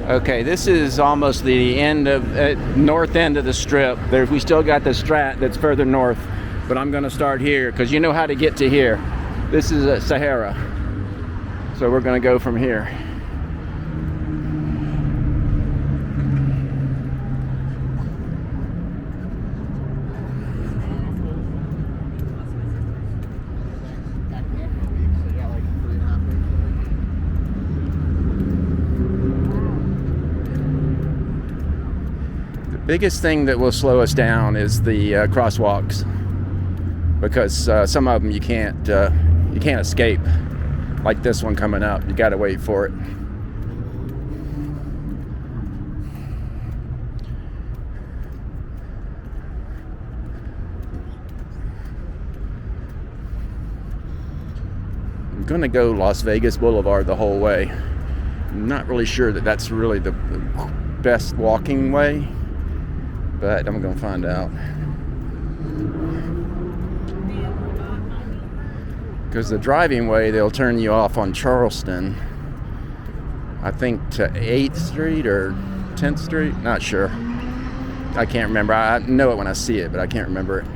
Okay, this is almost the end of north end of the strip. We still got the Strat that's further north, but I'm going to start here because you know how to get to here. This is Sahara, so we're going to go from here. Biggest thing that will slow us down is the crosswalks, because some of them you can't escape. Like this one coming up, you got to wait for it. I'm gonna go Las Vegas Boulevard the whole way. I'm not really sure that that's really the best walking way, but I'm gonna find out. Because the driving way, they'll turn you off on Charleston, I think to 8th Street or 10th Street, not sure. I can't remember. I know it when I see it, but I can't remember it.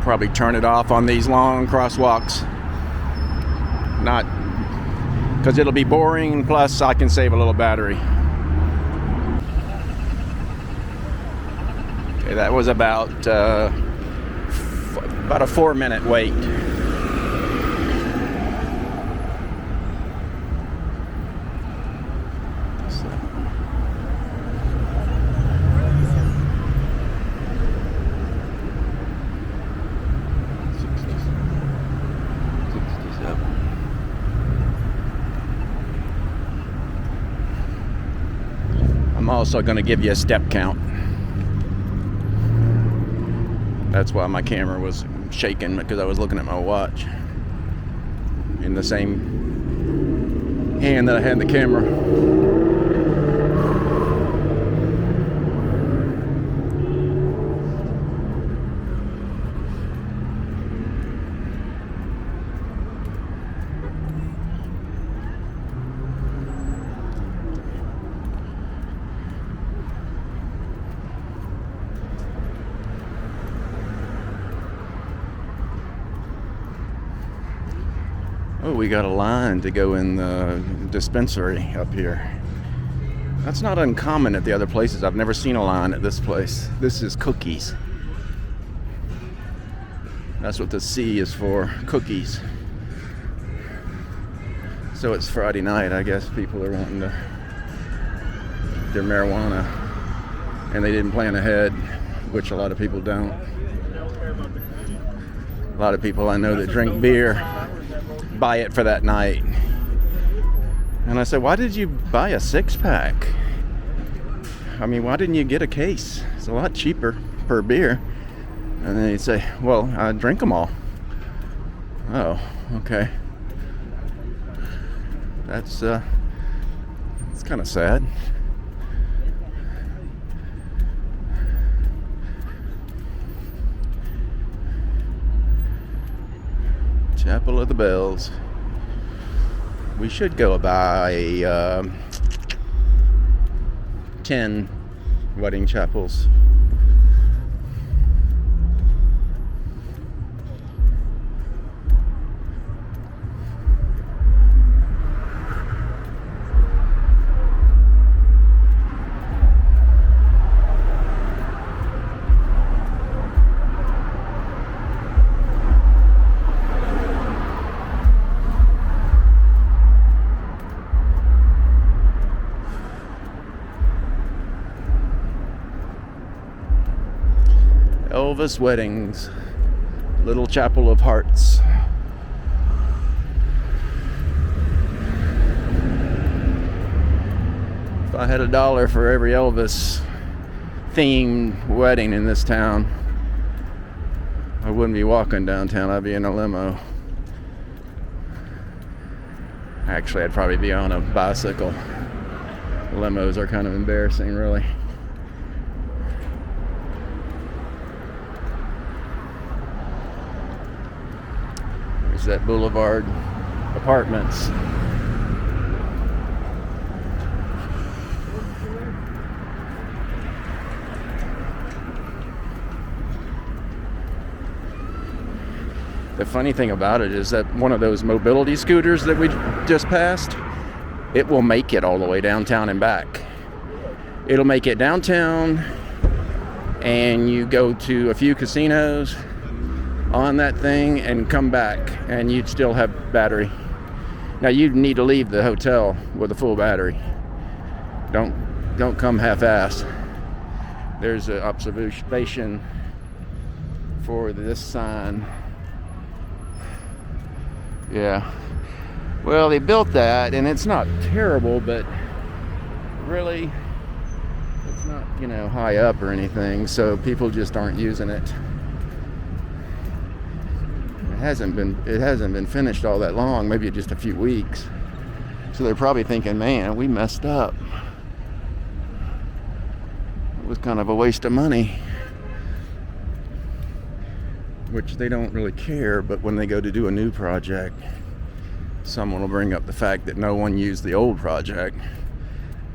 Probably turn it off on these long crosswalks, not because it'll be boring, plus I can save a little battery. Okay, that was about a 4-minute wait. I'm also going to give you a step count. That's why my camera was shaking, because I was looking at my watch in the same hand that I had the camera. Oh, we got a line to go in the dispensary up here. That's not uncommon at the other places. I've never seen a line at this place. This is cookies. That's what the C is for, cookies. So it's Friday night, I guess people are wanting to get their marijuana, and they didn't plan ahead, which a lot of people don't. A lot of people I know that drink beer buy it for that night. And I said, why did you buy a 6-pack? I mean, why didn't you get a case? It's a lot cheaper per beer. And then he'd say, well, I drink them all. Oh, okay. That's kind of sad. Chapel of the Bells. We should go by 10 wedding chapels. Elvis Weddings, Little Chapel of Hearts. If I had $1 for every Elvis themed wedding in this town, I wouldn't be walking downtown, I'd be in a limo. Actually, I'd probably be on a bicycle. Limos are kind of embarrassing, really. There's that Boulevard Apartments. The funny thing about it is that one of those mobility scooters that we just passed, it will make it all the way downtown and back. It'll make it downtown, and you go to a few casinos on that thing and come back, and you'd still have battery. Now you'd need to leave the hotel with a full battery. Don't come half-assed. There's an observation for this sign. Yeah. Well, they built that, and it's not terrible, but really, it's not, high up or anything, so people just aren't using it. It hasn't been finished all that long, maybe just a few weeks. So they're probably thinking, man, we messed up. It was kind of a waste of money. Which they don't really care, but when they go to do a new project, someone will bring up the fact that no one used the old project,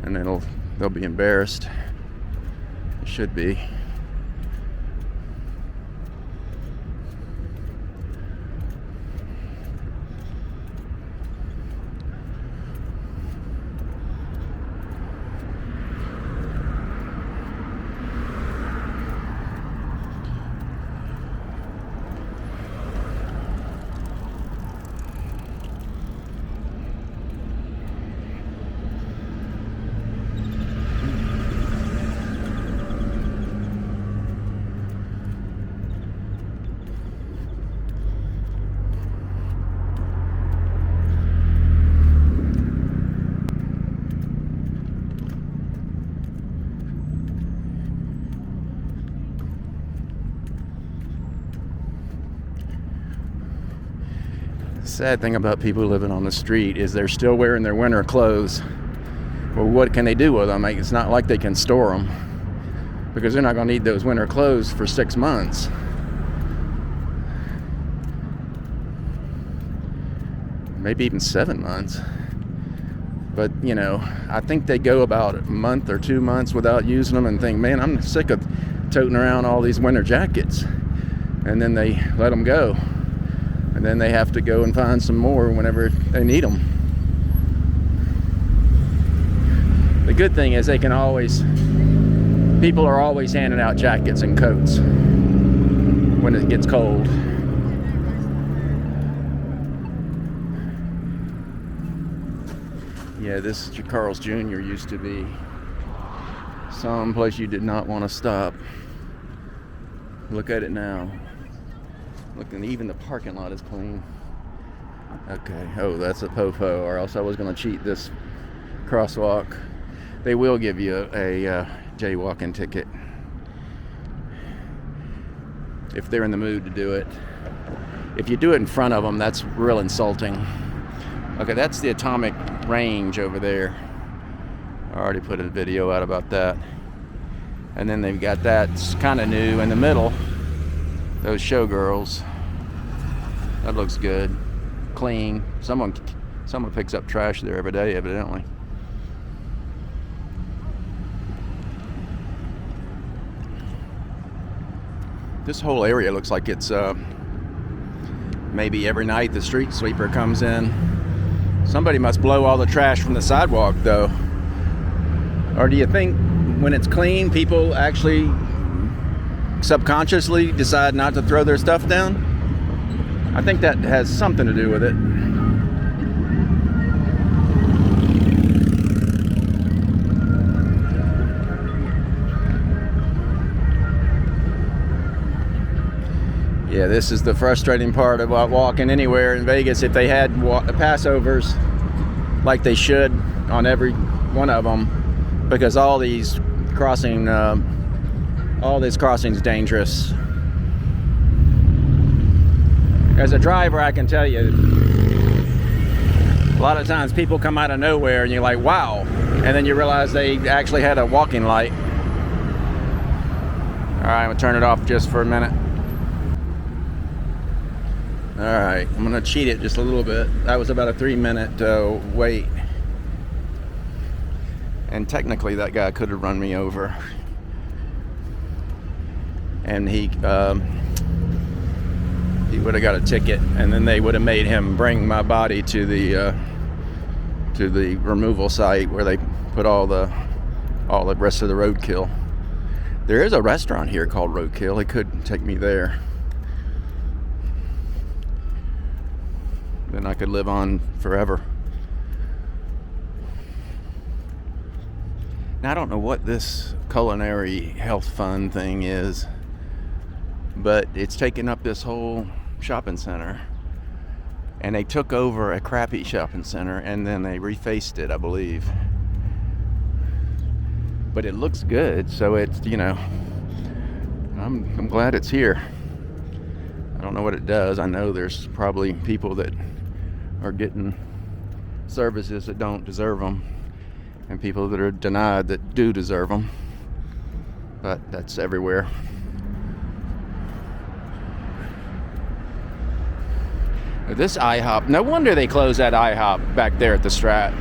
and they'll be embarrassed. It should be. Sad thing about people living on the street is they're still wearing their winter clothes. Well, what can they do with them? It's not like they can store them, because they're not going to need those winter clothes for 6 months. Maybe even 7 months. But, I think they go about a month or 2 months without using them and think, man, I'm sick of toting around all these winter jackets. And then they let them go. And then they have to go and find some more whenever they need them. The good thing is people are always handing out jackets and coats when it gets cold. Yeah, this Carl's Jr. used to be some place you did not want to stop. Look at it now. Look, and even the parking lot is clean. Okay, oh, that's a po-po, or else I was going to cheat this crosswalk. They will give you a jaywalking ticket if they're in the mood to do it. If you do it in front of them, that's real insulting. Okay, that's the atomic range over there. I already put a video out about that. And then they've got that's kind of new in the middle. Those showgirls. That looks good. Clean. Someone picks up trash there every day, evidently. This whole area looks like it's maybe every night the street sweeper comes in. Somebody must blow all the trash from the sidewalk, though. Or do you think when it's clean, people actually subconsciously decide not to throw their stuff down? I think that has something to do with it. Yeah, this is the frustrating part about walking anywhere in Vegas. If they had passovers like they should on every one of them, because all this crossing is dangerous. As a driver, I can tell you, a lot of times people come out of nowhere and you're like, wow, and then you realize they actually had a walking light. All right, I'm gonna turn it off just for a minute. All right, I'm gonna cheat it just a little bit. That was about a 3-minute wait. And technically that guy could have run me over. And he would have got a ticket, and then they would have made him bring my body to the removal site where they put all the rest of the roadkill. There is a restaurant here called Roadkill. They could take me there. Then I could live on forever. Now I don't know what this culinary health fund thing is, but it's taken up this whole shopping center, and they took over a crappy shopping center and then they refaced it, I believe. But it looks good, so it's, you know, I'm glad it's here. I don't know what it does. I know there's probably people that are getting services that don't deserve them, and people that are denied that do deserve them, but that's everywhere. This IHOP, no wonder they closed that IHOP back there at the Strat.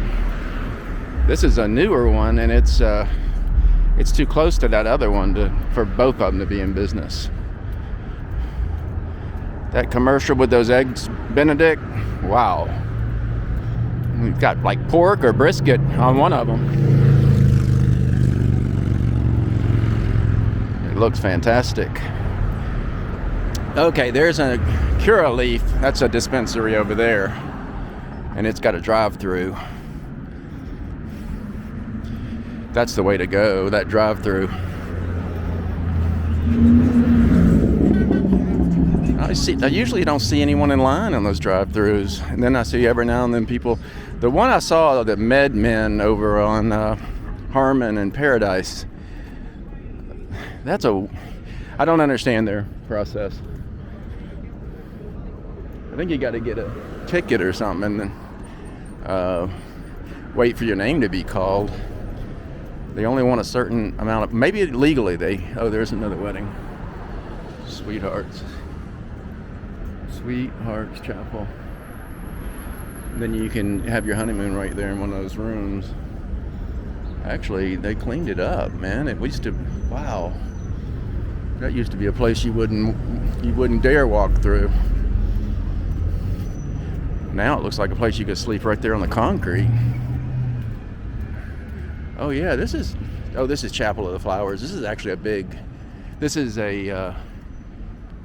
This is a newer one, and it's too close to that other one for both of them to be in business. That commercial with those eggs Benedict, wow. We've got like pork or brisket on one of them. It looks fantastic. Okay, there's a Curaleaf. That's a dispensary over there, and it's got a drive-through. That's the way to go, that drive-through. I usually don't see anyone in line on those drive-throughs, and then I see every now and then people. The one I saw, the Med Men over on Harmon and Paradise, I don't understand their process. I think you got to get a ticket or something and then wait for your name to be called. They only want a certain amount of, maybe legally there's another wedding. Sweethearts Chapel. Then you can have your honeymoon right there in one of those rooms. Actually, they cleaned it up, man. It used to, wow. That used to be a place you wouldn't dare walk through. Now it looks like a place you could sleep right there on the concrete. Oh yeah, this is Chapel of the Flowers. This is actually this is a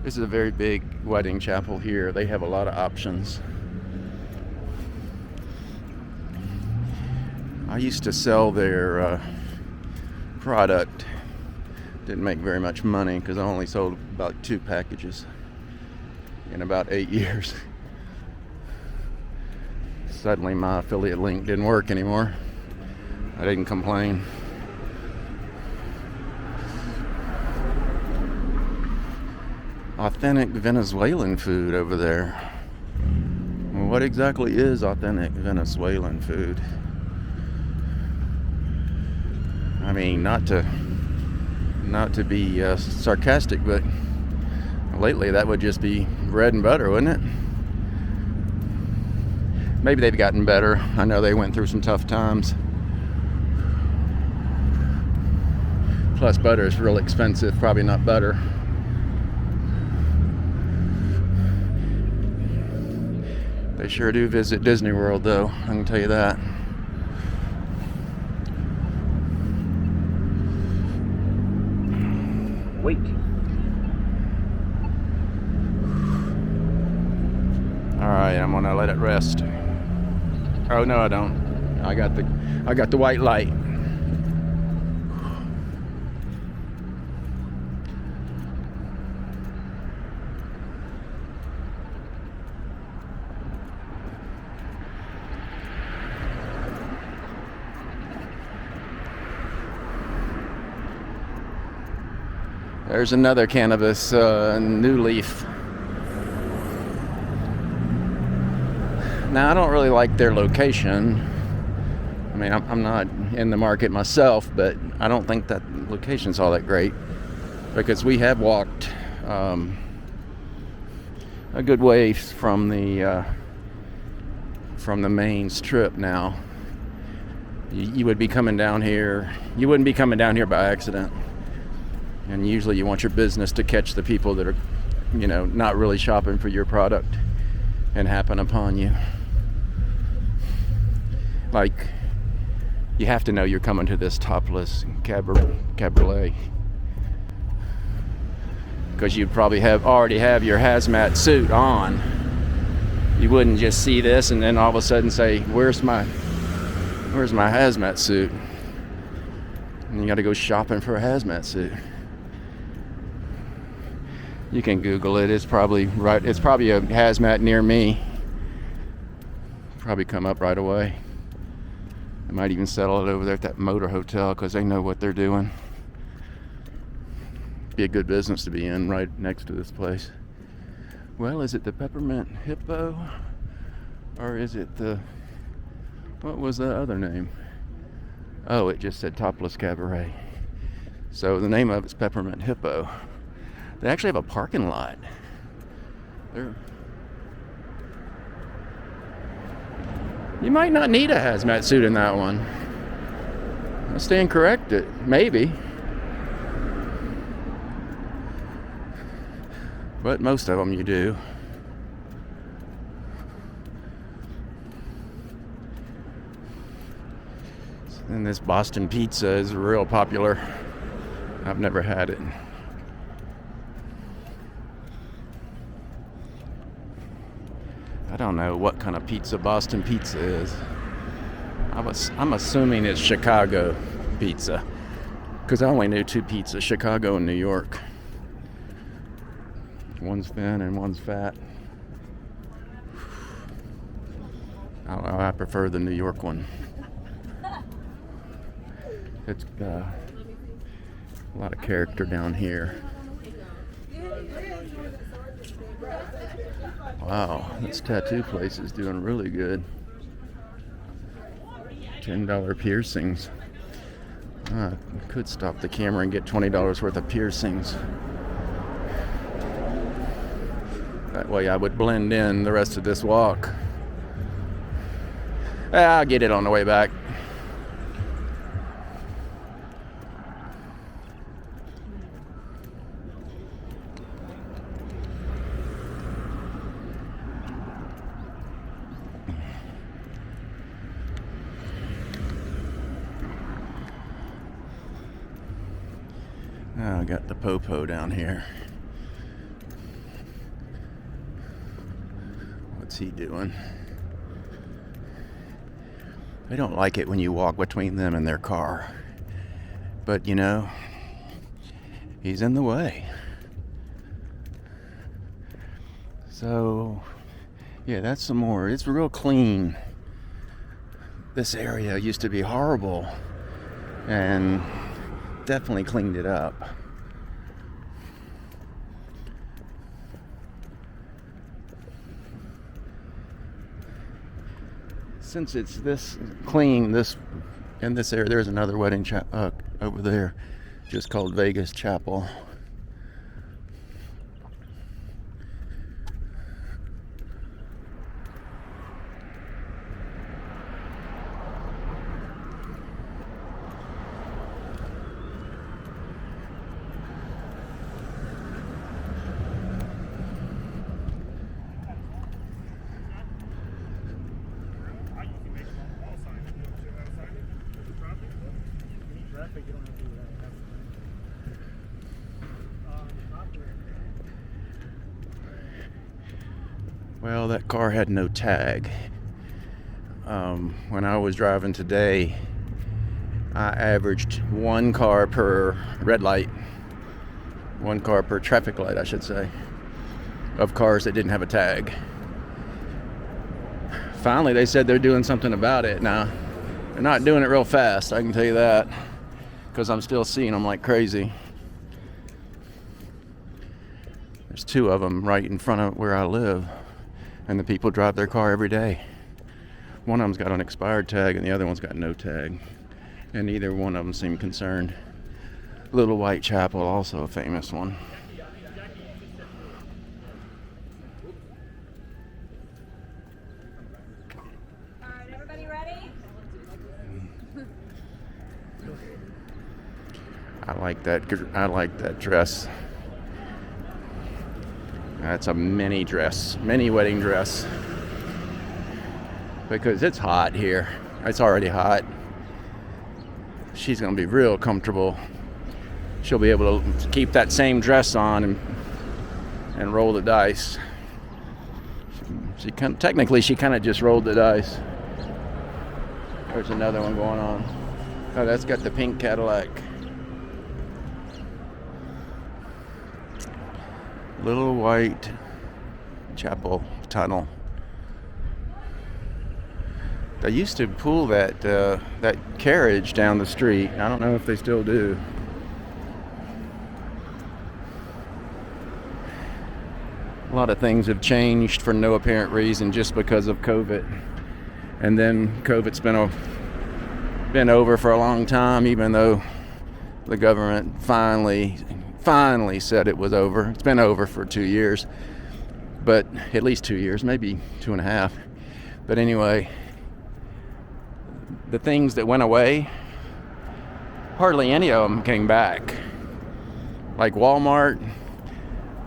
very big wedding chapel here. They have a lot of options. I used to sell their product. Didn't make very much money because I only sold about 2 packages in about 8 years. Suddenly my affiliate link didn't work anymore. I didn't complain. Authentic Venezuelan food over there. Well, what exactly is authentic Venezuelan food? I mean, not to be sarcastic, but lately that would just be bread and butter, wouldn't it? Maybe they've gotten better. I know they went through some tough times. Plus butter is real expensive, probably not butter. They sure do visit Disney World though, I can tell you that. Wait. Alright, I'm gonna let it rest. Oh no, I don't. I got the white light. There's another cannabis new leaf. Now, I don't really like their location. I mean, I'm not in the market myself, but I don't think that location's all that great, because we have walked a good ways from the main strip now. You would be coming down here. You wouldn't be coming down here by accident. And usually you want your business to catch the people that are, not really shopping for your product and happen upon you. Like, you have to know you're coming to this topless cabaret, because you'd probably already have your hazmat suit on. You wouldn't just see this and then all of a sudden say, where's my hazmat suit? And you got to go shopping for a hazmat suit. You can Google it. It's probably right. It's probably a hazmat near me. Probably come up right away. I might even settle it over there at that motor hotel, because they know what they're doing. Be a good business to be in right next to this place. Well, is it the Peppermint Hippo? Or is it what was the other name? Oh, it just said Topless Cabaret. So the name of it's Peppermint Hippo. They actually have a parking lot. You might not need a hazmat suit in that one. I stand corrected. Maybe. But most of them you do. And this Boston pizza is real popular. I've never had it. I don't know what kind of pizza Boston pizza is. I'm assuming it's Chicago pizza, because I only knew two pizzas, Chicago and New York. One's thin and one's fat. I don't know, I prefer the New York one. It's got a lot of character down here. Wow, this tattoo place is doing really good. $10 piercings. I could stop the camera and get $20 worth of piercings. That way I would blend in the rest of this walk. I'll get it on the way back. I got the Popo down here. What's he doing? They don't like it when you walk between them and their car. But he's in the way. So, yeah, that's some more. It's real clean. This area used to be horrible, and definitely cleaned it up. Since it's this clean, in this area, there's another wedding over there, just called Vegas Chapel. Well, that car had no tag. When I was driving today, I averaged one car per red light, one car per traffic light, I should say, of cars that didn't have a tag. Finally, they said they're doing something about it. Now, they're not doing it real fast, I can tell you that, because I'm still seeing them like crazy. There's two of them right in front of where I live, and the people drive their car every day. One of them's got an expired tag and the other one's got no tag. And neither one of them seemed concerned. Little White Chapel, also a famous one. All right, everybody ready? I like that dress. That's a mini wedding dress. Because it's hot here. It's already hot. She's gonna be real comfortable. She'll be able to keep that same dress on and roll the dice. She kind of just rolled the dice. There's another one going on. Oh, that's got the pink Cadillac. Little White Chapel Tunnel. They used to pull that carriage down the street. I don't know if they still do. A lot of things have changed for no apparent reason just because of COVID. And then COVID's been over for a long time, even though the government finally said it was over. It's been over for 2 years, but at least 2 years, maybe 2.5. But anyway, the things that went away, hardly any of them came back. Like Walmart,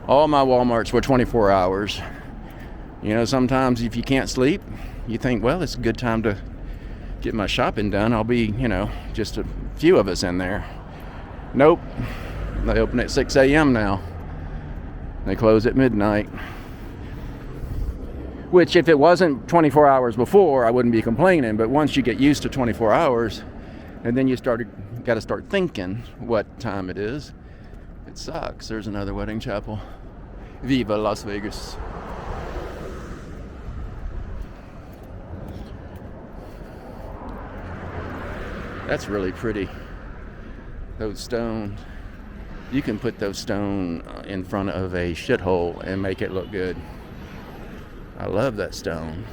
all my Walmarts were 24 hours. You know, sometimes if you can't sleep, you think, well, it's a good time to get my shopping done. I'll be, just a few of us in there. Nope. They open at 6 a.m. now. They close at midnight. Which, if it wasn't 24 hours before, I wouldn't be complaining. But once you get used to 24 hours, and then you got to start thinking what time it is, it sucks. There's another wedding chapel. Viva Las Vegas. That's really pretty. Those stones. You can put those stone in front of a shithole and make it look good. I love that stone.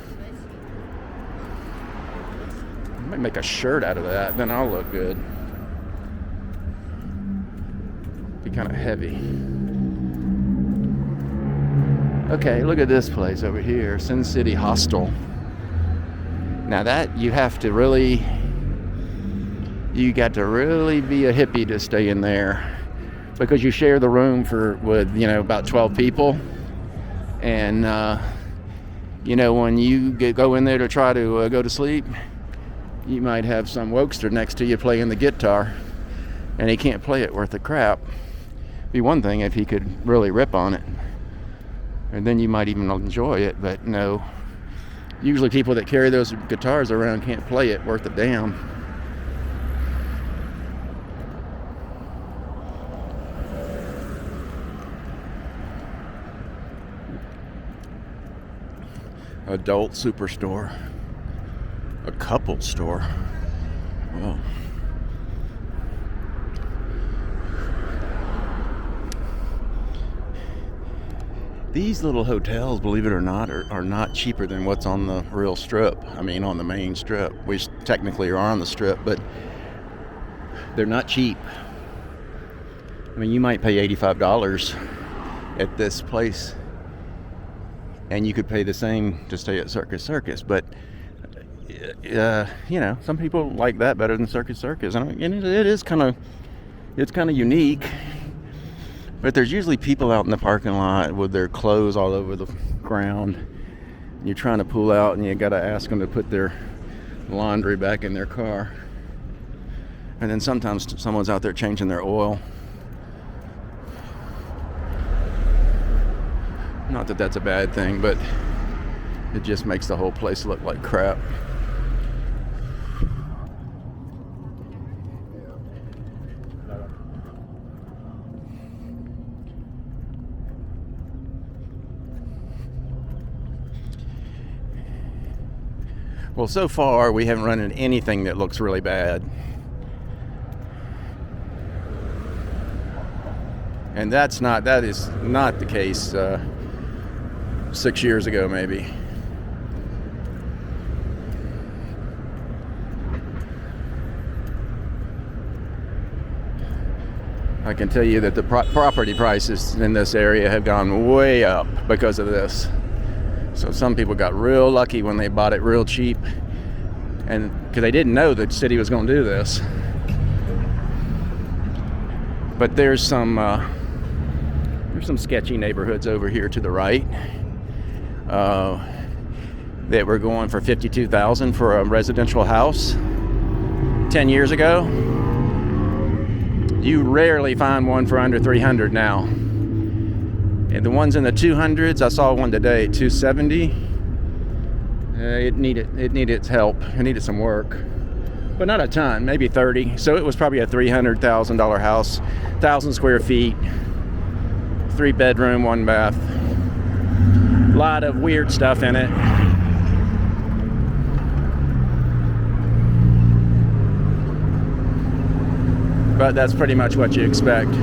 I might make a shirt out of that, then I'll look good. Be kind of heavy. Okay, look at this place over here, Sin City Hostel. Now that you got to really be a hippie to stay in there, because you share the room with about 12 people, and when you go in there to try to go to sleep, you might have some wokester next to you playing the guitar, and he can't play it worth a crap. Be one thing if he could really rip on it, and then you might even enjoy it. But no, usually people that carry those guitars around can't play it worth a damn. Adult superstore, a couple store. Oh. These little hotels, believe it or not, are not cheaper than what's on the real strip. I mean, on the main strip. We technically are on the strip, but they're not cheap. I mean, you might pay $85 at this place, and you could pay the same to stay at Circus. But some people like that better than Circus. And it's kind of unique. But there's usually people out in the parking lot with their clothes all over the ground. You're trying to pull out, and you got to ask them to put their laundry back in their car. And then sometimes someone's out there changing their oil. Not that that's a bad thing, but it just makes the whole place look like crap. Well, so far we haven't run into anything that looks really bad. And that is not the case 6 years ago, maybe. I can tell you that the property prices in this area have gone way up because of this. So some people got real lucky when they bought it real cheap, and because they didn't know the city was going to do this. But there's some sketchy neighborhoods over here to the right that were going for $52,000 for a residential house 10 years ago. You rarely find one for under $300 now. And the ones in the 200s, I saw one today at $270. It needed help. It needed some work, but not a ton, maybe 30. So it was probably a $300,000 house, 1,000 square feet, 3 bedroom, 1 bath. A lot of weird stuff in it. But that's pretty much what you expect.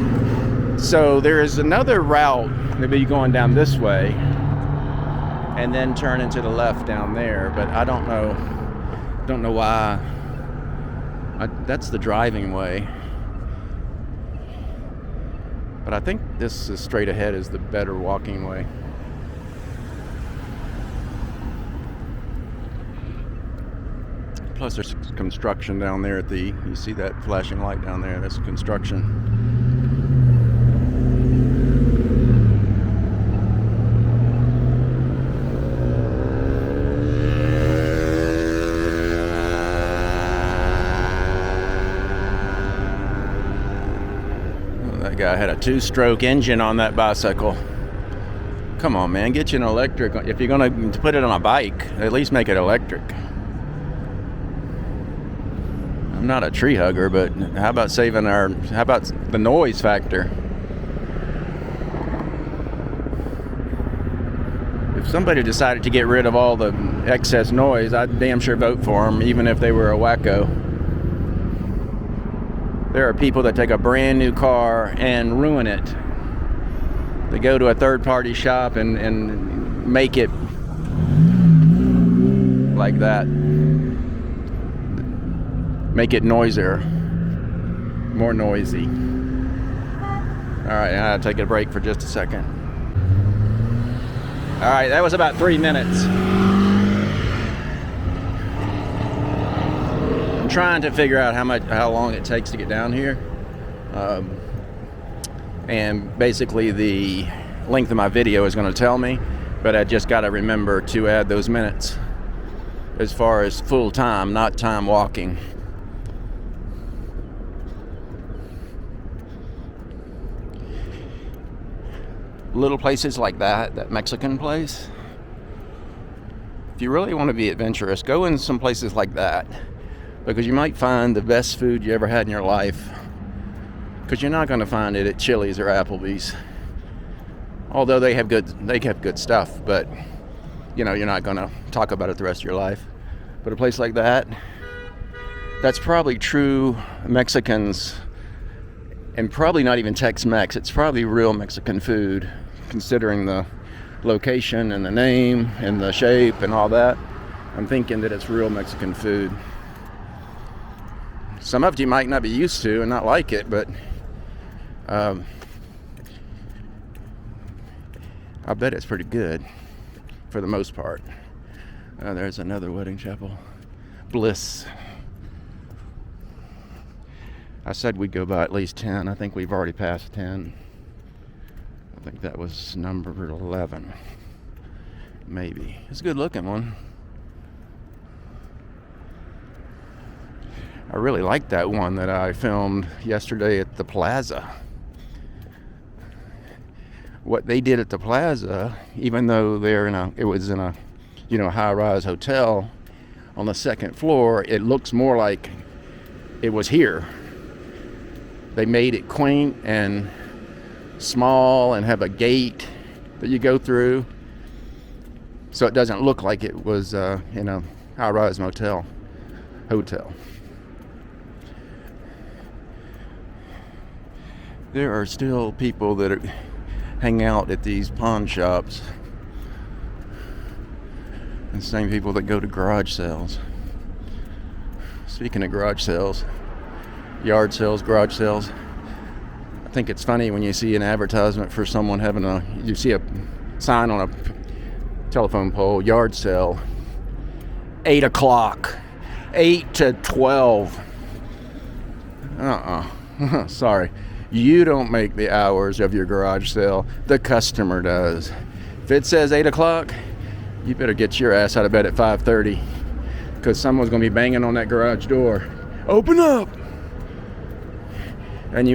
So there is another route that be going down this way and then turn into the left down there, but I don't know why. That's the driving way, but I think this is straight ahead is the better walking way. Plus there's construction down there at the, you see that flashing light down there, that's construction. That guy had a 2-stroke engine on that bicycle. Come on, man, get you an electric. If you're gonna put it on a bike, at least make it electric. I'm not a tree hugger, but how about the noise factor? If somebody decided to get rid of all the excess noise, I'd damn sure vote for them, even if they were a wacko. There are people that take a brand new car and ruin it. They go to a third-party shop and make it like that. Make it noisier, more noisy. All right, I'll take a break for just a second. All right, that was about 3 minutes. I'm trying to figure out how long it takes to get down here, and basically the length of my video is going to tell me, but I just got to remember to add those minutes as far as full time, not time walking. Little places like that Mexican place, if you really want to be adventurous, go in some places like that, because you might find the best food you ever had in your life, because you're not going to find it at Chili's or Applebee's, although they have good stuff, but you know, you're not going to talk about it the rest of your life. But a place like that, that's probably true Mexicans, and probably not even Tex-Mex. It's probably real Mexican food, considering the location and the name and the shape and all that. I'm thinking that it's real Mexican food. Some of it you might not be used to and not like it, but I bet it's pretty good for the most part. There's another wedding chapel. Bliss. I said we'd go by at least 10. I think we've already passed 10. I think that was number 11. Maybe. It's a good looking one. I really like that one that I filmed yesterday at the plaza. What they did at the plaza, even though it was in a high-rise hotel on the second floor, it looks more like it was here. They made it quaint and small and have a gate that you go through, so it doesn't look like it was in a high-rise hotel. There are still people that hang out at these pawn shops, and same people that go to garage sales. Speaking of garage sales, yard sales, garage sales, I think it's funny when you see an advertisement for someone you see a sign on a telephone pole, yard sale, 8 o'clock, 8 to 12. Sorry. You don't make the hours of your garage sale. The customer does. If it says 8 o'clock, you better get your ass out of bed at 5:30 because someone's going to be banging on that garage door. Open up! And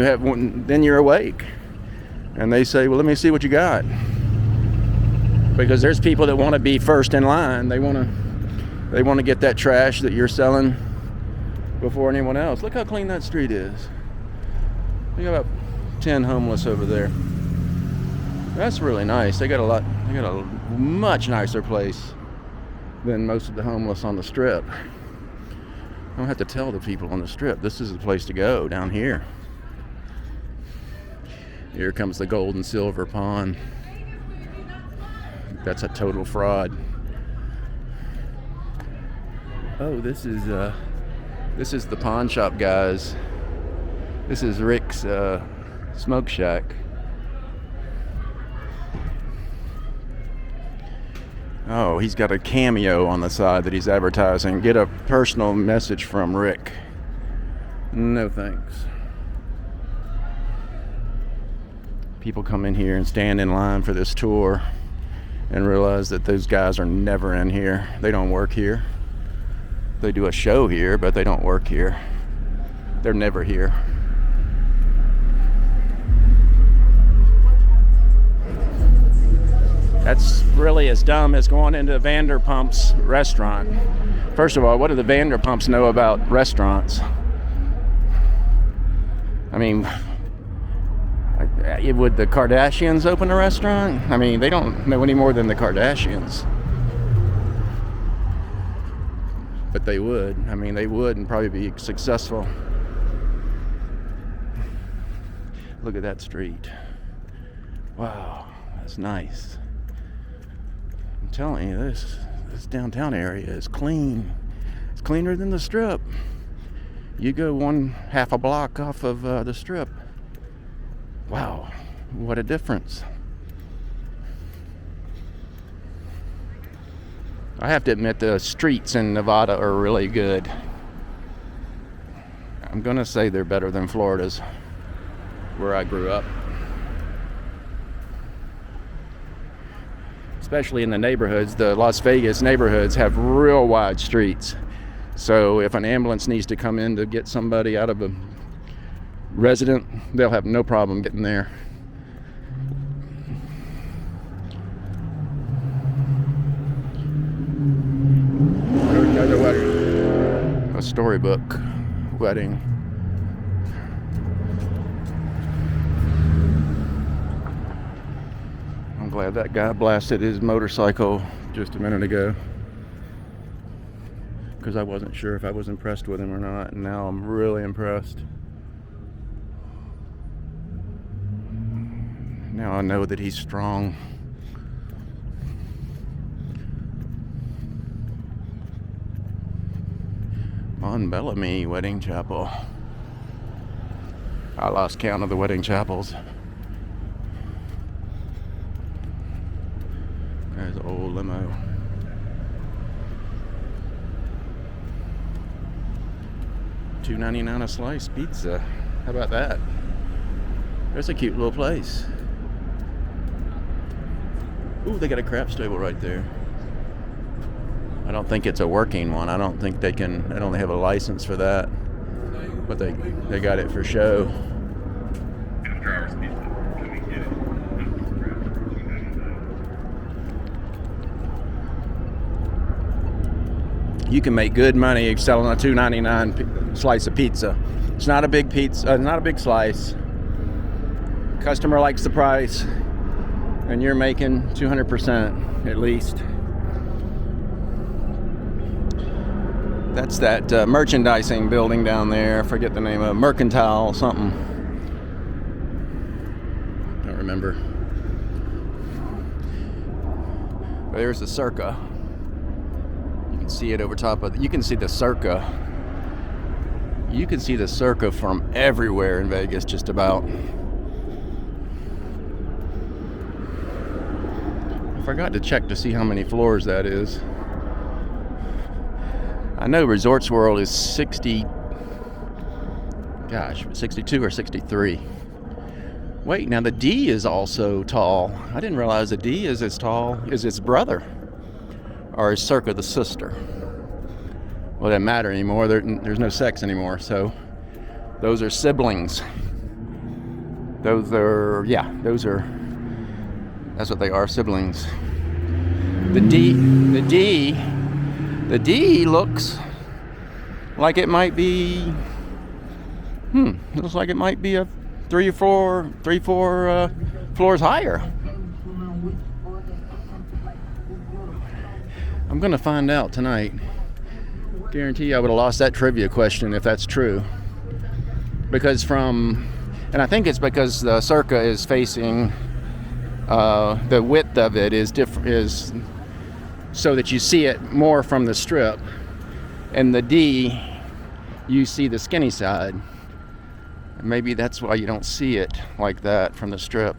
then you're awake. And they say, well, let me see what you got. Because there's people that want to be first in line. They want to get that trash that you're selling before anyone else. Look how clean that street is. We got about 10 homeless over there. That's really nice. They got a much nicer place than most of the homeless on the strip. I don't have to tell the people on the strip, this is the place to go down here. Here comes the gold and silver pawn. That's a total fraud. Oh, this is the pawn shop, guys. This is Rick's smoke shack. Oh, he's got a cameo on the side that he's advertising. Get a personal message from Rick. No thanks. People come in here and stand in line for this tour and realize that those guys are never in here. They don't work here. They do a show here, but they don't work here. They're never here. That's really as dumb as going into Vanderpump's restaurant. First of all, what do the Vanderpumps know about restaurants? I mean, would the Kardashians open a restaurant? I mean, they don't know any more than the Kardashians. But they would. I mean, they would and probably be successful. Look at that street. Wow, that's nice. I'm telling you, this downtown area is clean. It's cleaner than the strip. You go half a block off of the strip. Wow, what a difference. I have to admit the streets in Nevada are really good. I'm gonna say they're better than Florida's, where I grew up. Especially in the neighborhoods, the Las Vegas neighborhoods have real wide streets. So if an ambulance needs to come in to get somebody out of a resident, they'll have no problem getting there. Another wedding. A storybook wedding. I'm glad that guy blasted his motorcycle just a minute ago, because I wasn't sure if I was impressed with him or not, and now I'm really impressed. Now I know that he's strong. Mon Bellamy Wedding Chapel. I lost count of the wedding chapels. There's an old limo. $2.99 a slice pizza. How about that? That's a cute little place. Ooh, they got a craps table right there. I don't think it's a working one. I don't think they don't have a license for that. But they got it for show. You can make good money selling a $2.99 slice of pizza. It's not a big pizza, not a big slice. Customer likes the price, and you're making 200% at least. That's that merchandising building down there. I forget the name of it. Mercantile something. Don't remember. But there's the Circa. You can see it over top of. You can see the Circa. You can see the Circa from everywhere in Vegas, just about. forgot to check to see how many floors that is. I know Resorts World is 62 or 63. Wait, now the D is also tall. I didn't realize the D is as tall as its brother, or is Circa the sister. Well, it doesn't matter anymore. There's no sex anymore, so those are siblings. That's what they are, siblings. The D looks like it might be, looks like it might be a three, four floors higher. I'm gonna find out tonight. Guarantee I would have lost that trivia question if that's true. And I think it's because the Circa is facing, the width of it is so that you see it more from the strip, and the D, you see the skinny side. Maybe that's why you don't see it like that from the strip.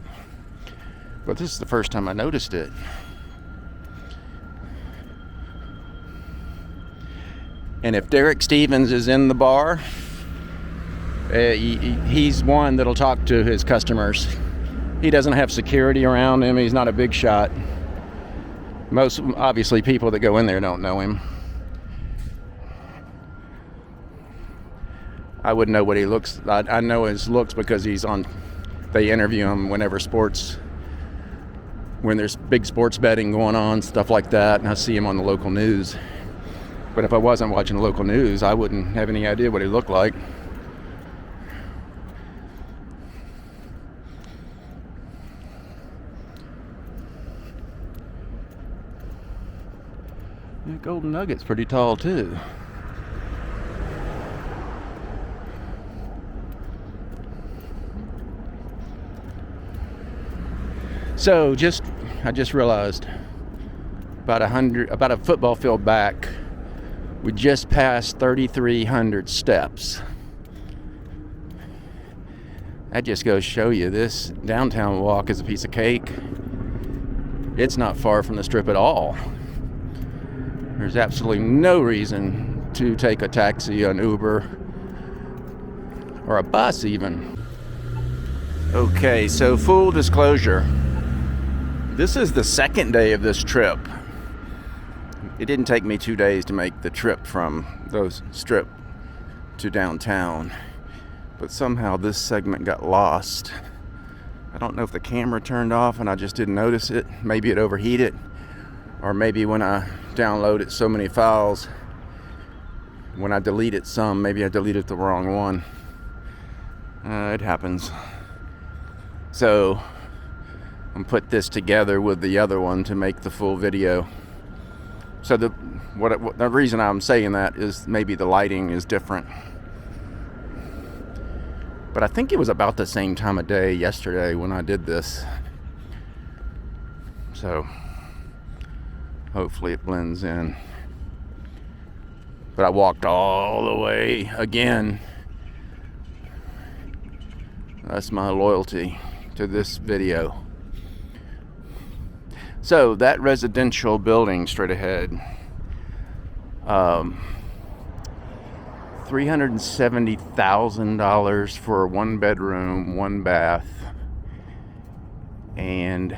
But this is the first time I noticed it. And if Derek Stevens is in the bar, he's one that'll talk to his customers. He doesn't have security around him. He's not a big shot. Most, obviously, people that go in there don't know him. I wouldn't know what he looks. I know his looks because they interview him when there's big sports betting going on, stuff like that, and I see him on the local news. But if I wasn't watching the local news, I wouldn't have any idea what he looked like. That Golden Nugget's pretty tall too. So I just realized about a football field back, we just passed 3,300 steps. That just goes to show you this downtown walk is a piece of cake. It's not far from the strip at all. There's absolutely no reason to take a taxi, an Uber, or a bus even. Okay, so full disclosure. This is the second day of this trip. It didn't take me 2 days to make the trip from those strip to downtown, but somehow this segment got lost. I don't know if the camera turned off and I just didn't notice it. Maybe it overheated, or maybe when I downloaded so many files, when I deleted some, maybe I deleted the wrong one. It happens. So I'm put this together with the other one to make the full video. So the reason I'm saying that is maybe the lighting is different. But I think it was about the same time of day yesterday when I did this. So hopefully it blends in. But I walked all the way again. That's my loyalty to this video. So that residential building straight ahead, $370,000 for a 1-bedroom, 1-bath, and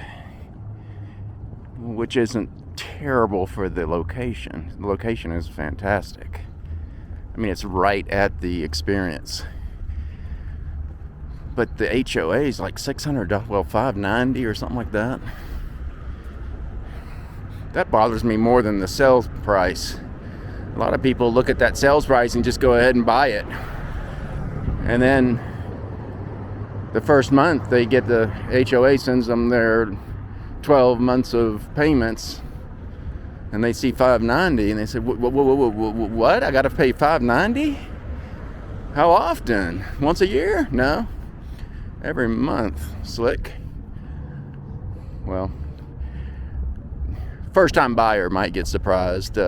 which isn't terrible for the location. The location is fantastic. I mean, it's right at the Experience. But the HOA is like $600, well, $590 or something like that. That bothers me more than the sales price. A lot of people look at that sales price and just go ahead and buy it. And then the first month they get the HOA sends them their 12 months of payments, and they see $590 and they say, what? I got to pay $590? How often? Once a year? No. Every month. Slick. Well, first time buyer might get surprised.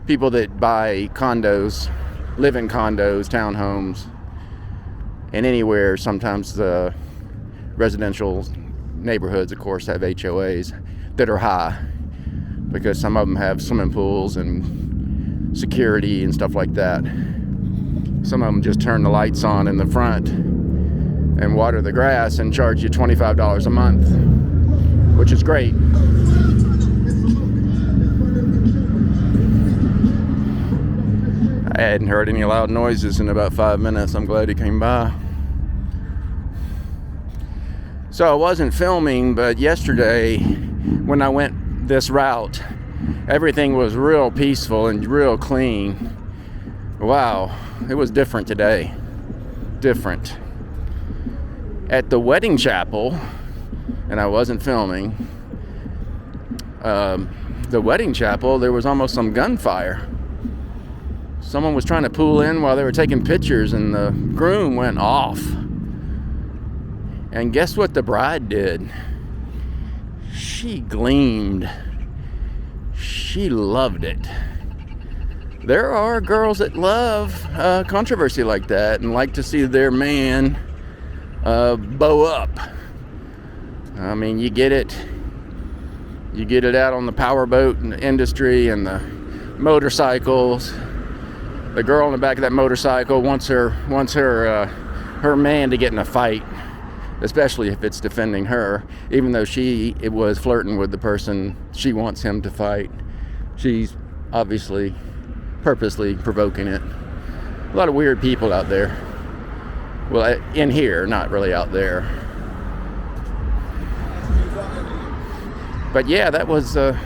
People that buy condos, live in condos, townhomes, and anywhere, sometimes the residential neighborhoods, of course, have HOAs. that are high, because some of them have swimming pools and security and stuff like that. Some of them just turn the lights on in the front and water the grass and charge you $25 a month, which is great. I hadn't heard any loud noises in about 5 minutes. I'm glad he came by. So I wasn't filming, but yesterday when I went this route, everything was real peaceful and real clean. Wow, it was different today. Different. At the wedding chapel, and I wasn't filming, the wedding chapel, there was almost some gunfire. Someone was trying to pull in while they were taking pictures, and the groom went off. And guess what the bride did? She gleamed. She loved it. There are girls that love controversy like that and like to see their man bow up. I mean, you get it. You get it out on the powerboat industry and the motorcycles. The girl in the back of that motorcycle wants her man to get in a fight, especially if it's defending her, even though it was flirting with the person she wants him to fight. She's obviously purposely provoking it. A lot of weird people out there. Well, in here, not really out there. But yeah, that was a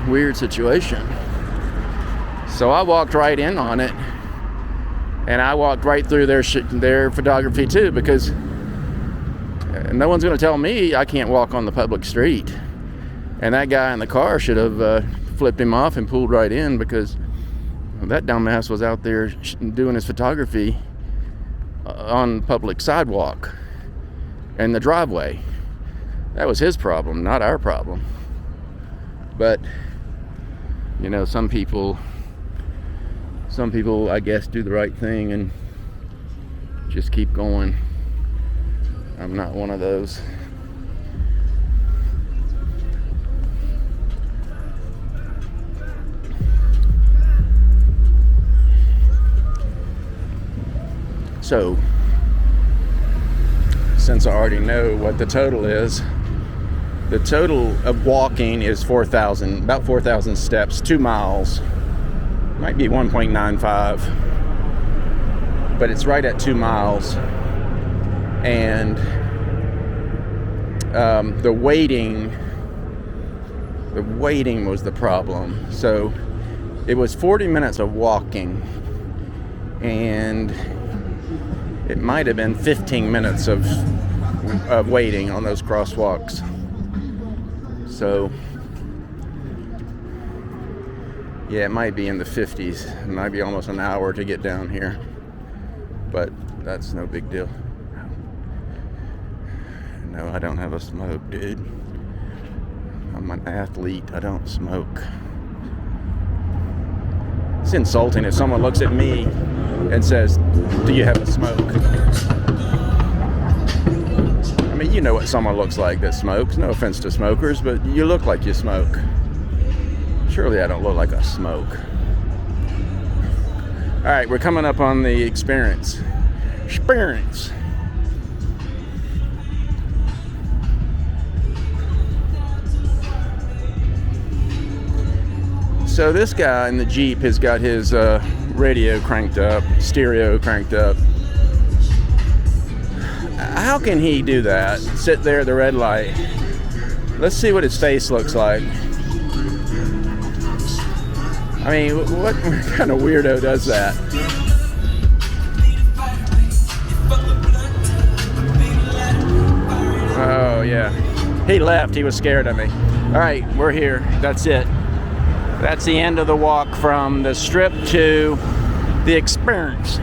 weird situation. So I walked right in on it, and I walked right through their photography too, because no one's going to tell me I can't walk on the public street. And that guy in the car should have flipped him off and pulled right in, because that dumbass was out there doing his photography on public sidewalk and the driveway. That was his problem, not our problem. But you know, some people I guess do the right thing and just keep going. I'm not one of those. So, since I already know what the total is, the total of walking is about 4,000 steps, 2 miles. Might be 1.95, but it's right at 2 miles. And the waiting was the problem. So it was 40 minutes of walking, and it might have been 15 minutes of waiting on those crosswalks. So yeah, it might be in the 50s. It might be almost an hour to get down here, but that's no big deal. No, I don't have a smoke, dude. I'm an athlete. I don't smoke. It's insulting if someone looks at me and says, "Do you have a smoke?" I mean, you know what someone looks like that smokes. No offense to smokers, but you look like you smoke. Surely I don't look like I smoke. All right, we're coming up on the experience. So this guy in the Jeep has got his radio cranked up, stereo cranked up. How can he do that? Sit there at the red light. Let's see what his face looks like. I mean, what kind of weirdo does that? Oh, yeah. He left. He was scared of me. All right, we're here. That's it. That's the end of the walk from the strip to the experience.